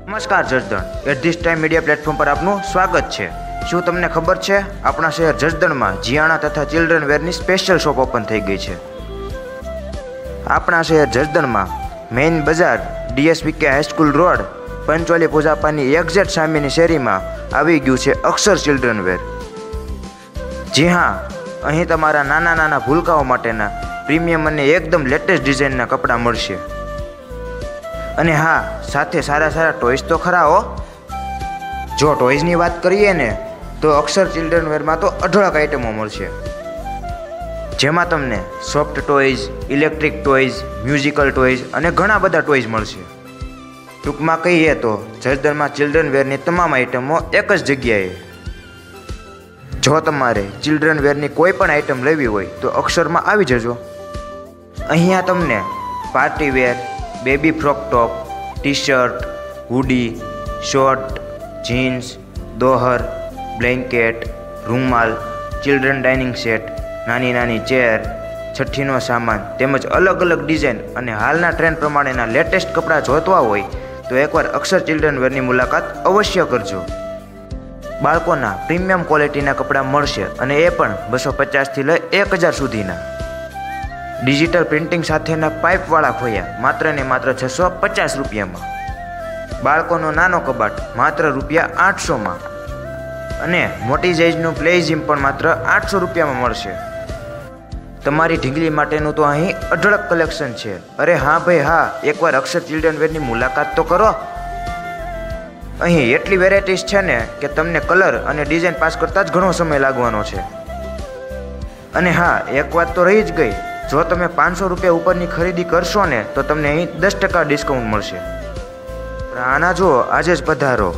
નમસ્કાર Jasdan at this time media platform પર આપનું સ્વાગત છે। શું તમને ખબર છે આપણા શહેર જસદણમાં જીયાણા તથા ચિલ્ડ્રન વેરની સ્પેશિયલ શોપ ઓપન થઈ ગઈ છે। આપણા શહેર જસદણમાં મેઇન બજાર DSVK હાઈસ્કૂલ રોડ પંચોલી પૂજાપાની એક્ઝેક્ટ સામેની શેરીમાં આવી ગયું છે અક્ષર ચિલ્ડ્રન વેર। જી હા, અહીં તમારા નાના નાના ભૂલકાઓ માટેના પ્રીમિયમ અને એકદમ લેટેસ્ટ ડિઝાઇનના કપડાં મળશે। અને હા, સાથે સારા સારા ટોયઝ તો ખરા હો। જો ટોયઝની વાત કરીએ ને તો અક્ષર ચિલ્ડ્રન વેરમાં તો અઢળક આઇટમો મળશે, જેમાં તમને soft toys, electric toys, musical toys અને ઘણા બધા ટોયઝ મળશે। ટૂંકમાં કહીએ તો જસદણમાં ચિલ્ડ્રન વેરની તમામ આઇટમો એક જ જગ્યાએ। જો તમારે ચિલ્ડ્રન વેરની કોઈ પણ આઇટમ લેવી હોય તો અક્ષરમાં આવી જજો। અહીંયા તમને party wear, baby frock top, T shirt, hoodie, short, jeans, દોહર, બ્લેન્કેટ, રૂમાલ, ચિલ્ડ્રન ડાઇનિંગ સેટ, નાની નાની ચેર, છઠ્ઠીનો સામાન તેમજ અલગ અલગ ડિઝાઇન અને હાલના ટ્રેન્ડ પ્રમાણેના લેટેસ્ટ કપડાં જોતવા હોય તો એકવાર અક્ષર ચિલ્ડ્રન વેરની મુલાકાત અવશ્ય કરજો। બાળકોના પ્રીમિયમ ક્વોલિટીના કપડાં મળશે અને એ પણ 250થી લઈ 1000 સુધીના। ડિજિટલ પ્રિન્ટિંગ સાથેના પાઇપવાળા ખોયા માત્ર ને માત્ર 650 રૂપિયામાં। બાળકોનો નાનો કબાટ માત્ર ₹800માં અને મોટી સાઇઝનું પ્લેઝિમ પણ માત્ર 800 રૂપિયામાં મળશે। તમારી ઢીંગલી માટેનું તો અહીં અઢળક કલેક્શન છે। અરે હા ભાઈ હા, એકવાર અક્ષર ચિલ્ડ્રન વેરની મુલાકાત તો કરો। અહીં એટલી વેરાયટીઝ છે ને કે તમને કલર અને ડિઝાઇન પાસ કરતાં જ ઘણો સમય લાગવાનો છે। અને હા, એક વાત તો રહી જ ગઈ, જો તમે 500 રૂપિયા ઉપરની ખરીદી કરશો ને તો તમને અહીં 10% ડિસ્કાઉન્ટ મળશે। આના જો આજે જ પધારો।